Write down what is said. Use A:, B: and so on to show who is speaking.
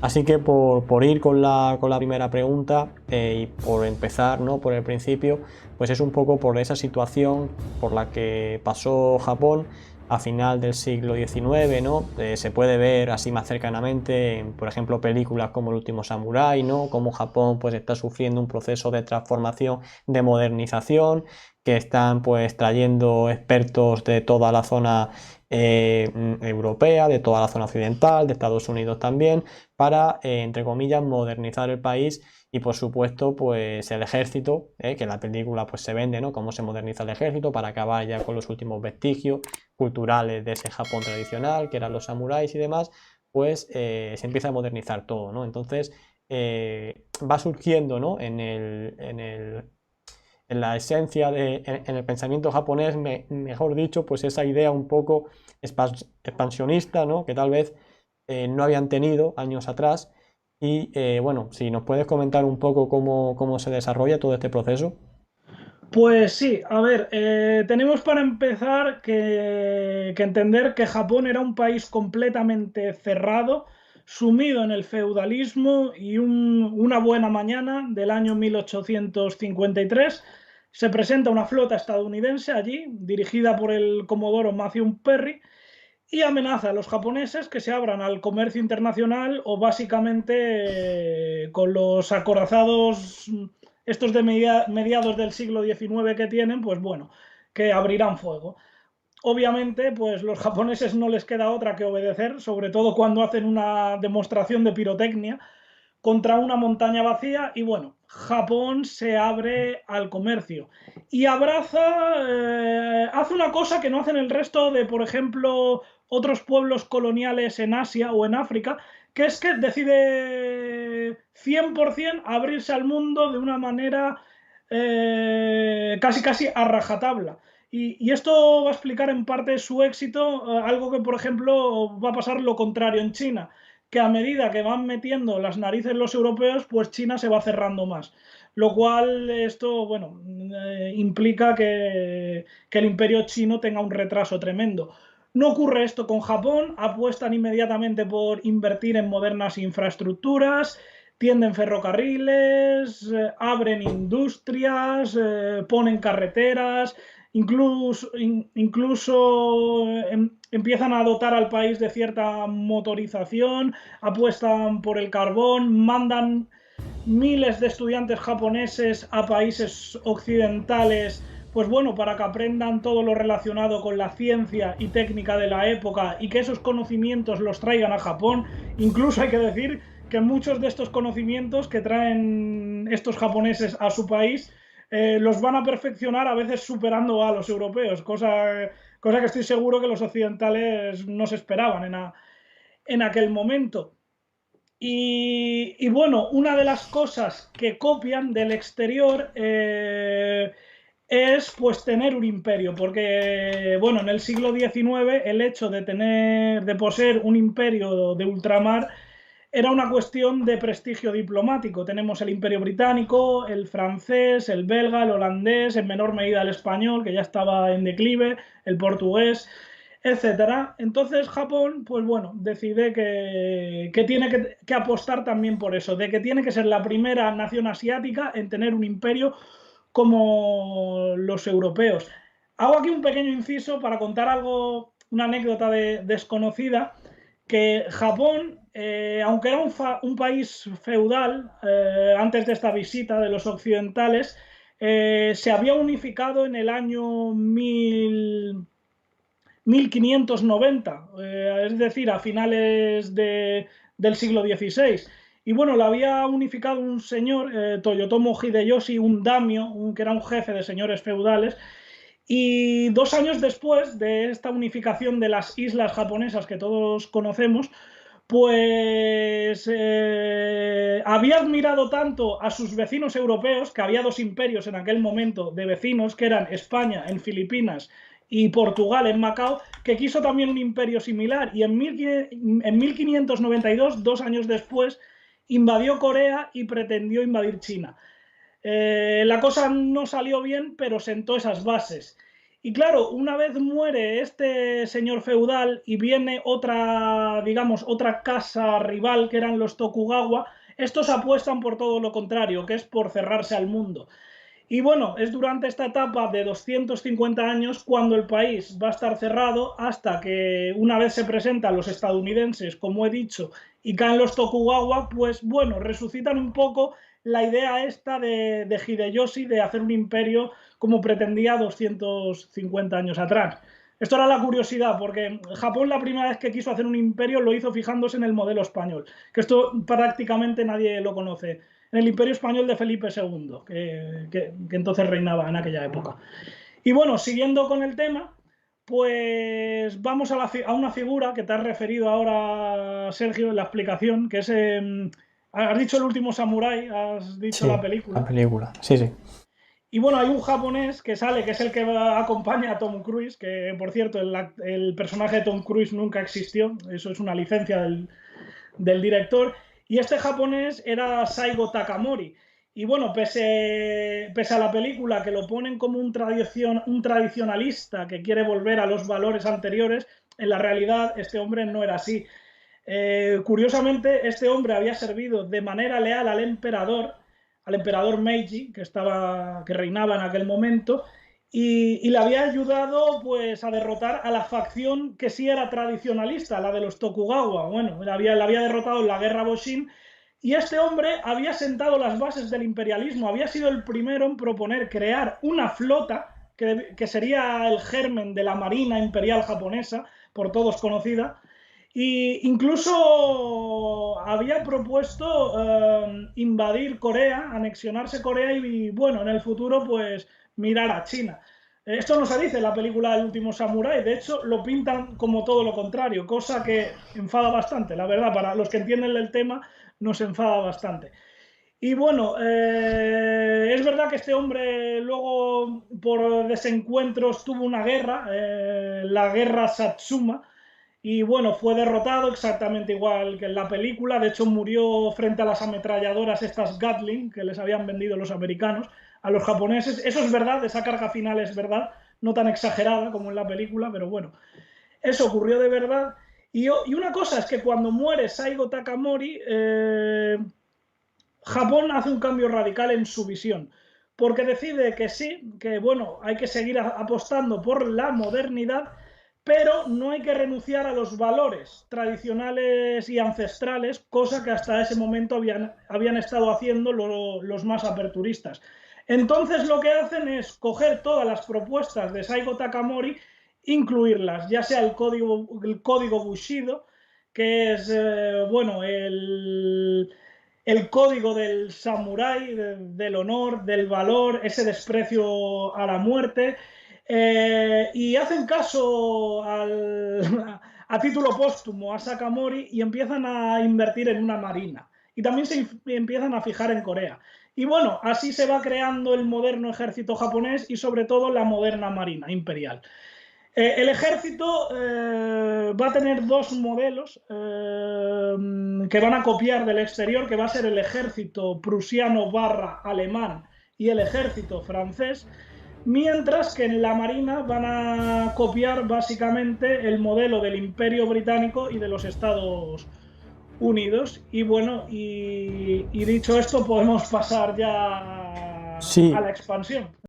A: Así que por ir con la primera pregunta y por empezar, ¿no? Por el principio, pues es un poco por esa situación por la que pasó Japón a final del siglo XIX, ¿no? Se puede ver así más cercanamente en, por ejemplo, películas como El último samurái, ¿no? Cómo Japón pues está sufriendo un proceso de transformación, de modernización, que están pues trayendo expertos de toda la zona europea, de toda la zona occidental, de Estados Unidos también para, entre comillas, modernizar el país y por supuesto, pues el ejército, que en la película pues se vende, ¿no? Cómo se moderniza el ejército para acabar ya con los últimos vestigios culturales de ese Japón tradicional, que eran los samuráis y demás, pues se empieza a modernizar todo, ¿no? Entonces va surgiendo, ¿no? En la esencia, en el pensamiento japonés, mejor dicho, pues esa idea un poco expansionista, ¿no? Que tal vez no habían tenido años atrás. Y bueno, si nos puedes comentar un poco cómo se desarrolla todo este proceso.
B: Pues sí, a ver, tenemos para empezar que entender que Japón era un país completamente cerrado, sumido en el feudalismo y una buena mañana del año 1853 se presenta una flota estadounidense allí, dirigida por el comodoro Matthew Perry, y amenaza a los japoneses que se abran al comercio internacional o básicamente con los acorazados estos de mediados del siglo XIX que tienen, pues bueno, que abrirán fuego. Obviamente, pues los japoneses no les queda otra que obedecer, sobre todo cuando hacen una demostración de pirotecnia contra una montaña vacía y bueno, Japón se abre al comercio y hace una cosa que no hacen el resto de, por ejemplo, otros pueblos coloniales en Asia o en África, que es que decide 100% abrirse al mundo de una manera casi casi a rajatabla. Y esto va a explicar en parte su éxito, algo que por ejemplo va a pasar lo contrario en China, que a medida que van metiendo las narices los europeos, pues China se va cerrando más. Lo cual esto, bueno, implica que el imperio chino tenga un retraso tremendo. No ocurre esto con Japón, apuestan inmediatamente por invertir en modernas infraestructuras, tienden ferrocarriles, abren industrias, ponen carreteras, incluso empiezan a dotar al país de cierta motorización, apuestan por el carbón, mandan miles de estudiantes japoneses a países occidentales, pues bueno, para que aprendan todo lo relacionado con la ciencia y técnica de la época y que esos conocimientos los traigan a Japón. Incluso hay que decir que muchos de estos conocimientos que traen estos japoneses a su país los van a perfeccionar a veces superando a los europeos, cosa que estoy seguro que los occidentales no se esperaban en aquel momento. Y bueno, una de las cosas que copian del exterior es pues tener un imperio, porque bueno, en el siglo XIX el hecho de poseer un imperio de ultramar era una cuestión de prestigio diplomático. Tenemos el imperio británico, el francés, el belga, el holandés, en menor medida el español, que ya estaba en declive, el portugués, etcétera. Entonces Japón, pues bueno, decide que tiene que apostar también por eso, de que tiene que ser la primera nación asiática en tener un imperio como los europeos. Hago aquí un pequeño inciso para contar algo, una anécdota desconocida, que Japón, aunque era un país feudal, antes de esta visita de los occidentales, se había unificado en el año 1590, es decir, a finales del siglo XVI. Y bueno, lo había unificado un señor, Toyotomo Hideyoshi, un daimyo, que era un jefe de señores feudales, y 2 años después de esta unificación de las islas japonesas que todos conocemos, pues había admirado tanto a sus vecinos europeos, que había dos imperios en aquel momento de vecinos, que eran España en Filipinas y Portugal en Macao, que quiso también un imperio similar y en 1592, 2 años después, invadió Corea y pretendió invadir China. La cosa no salió bien, pero sentó esas bases. Y claro, una vez muere este señor feudal y viene otra, digamos, otra casa rival que eran los Tokugawa, estos apuestan por todo lo contrario, que es por cerrarse al mundo. Y bueno, es durante esta etapa de 250 años cuando el país va a estar cerrado hasta que una vez se presentan los estadounidenses, como he dicho, y caen los Tokugawa, pues bueno, resucitan un poco la idea esta de Hideyoshi de hacer un imperio como pretendía 250 años atrás. Esto era la curiosidad, porque Japón la primera vez que quiso hacer un imperio lo hizo fijándose en el modelo español, que esto prácticamente nadie lo conoce, en el Imperio Español de Felipe II, que entonces reinaba en aquella época. Y bueno, siguiendo con el tema, pues vamos a una figura que te has referido ahora, Sergio, en la explicación, que es, has dicho El último samurái, has dicho la
A: Sí, la
B: película.
A: película. Sí, sí.
B: Y bueno, hay un japonés que sale, que es el que acompaña a Tom Cruise, que por cierto, el personaje de Tom Cruise nunca existió, eso es una licencia del director, y este japonés era Saigo Takamori. Y bueno, pese a la película que lo ponen como un tradicionalista que quiere volver a los valores anteriores, en la realidad este hombre no era así. Curiosamente, este hombre había servido de manera leal al emperador Meiji, que reinaba en aquel momento, y le había ayudado pues, a derrotar a la facción que sí era tradicionalista, la de los Tokugawa. Bueno, la había derrotado en la guerra Boshin, y este hombre había sentado las bases del imperialismo, había sido el primero en proponer crear una flota que sería el germen de la Marina Imperial japonesa, por todos conocida, y incluso había propuesto invadir Corea, anexionarse Corea y, bueno, en el futuro, pues mirar a China. Esto no se dice en la película El último samurái, de hecho lo pintan como todo lo contrario, cosa que enfada bastante, la verdad, para los que entienden el tema nos enfada bastante. Y bueno, es verdad que este hombre luego por desencuentros tuvo una guerra, la guerra Satsuma, y bueno, fue derrotado exactamente igual que en la película. De hecho, murió frente a las ametralladoras estas Gatling que les habían vendido los americanos a los japoneses. Eso es verdad, esa carga final es verdad, no tan exagerada como en la película, pero bueno, eso ocurrió de verdad. Y una cosa es que cuando muere Saigo Takamori, Japón hace un cambio radical en su visión, porque decide que sí, que bueno, hay que seguir apostando por la modernidad, pero no hay que renunciar a los valores tradicionales y ancestrales, cosa que hasta ese momento habían estado haciendo los más aperturistas. Entonces lo que hacen es coger todas las propuestas de Saigo Takamori, incluirlas, ya sea el código Bushido, que es, bueno, el código del samurái, del honor, del valor, ese desprecio a la muerte, y hacen caso a título póstumo a Sakamori y empiezan a invertir en una marina. Y también se empiezan a fijar en Corea. Y bueno, así se va creando el moderno ejército japonés y sobre todo la moderna marina imperial. El ejército va a tener dos modelos que van a copiar del exterior, que va a ser el ejército prusiano / alemán y el ejército francés, mientras que en la marina van a copiar básicamente el modelo del Imperio Británico y de los Estados Unidos. Y bueno, y dicho esto, podemos pasar ya a
A: Sí,
B: la expansión.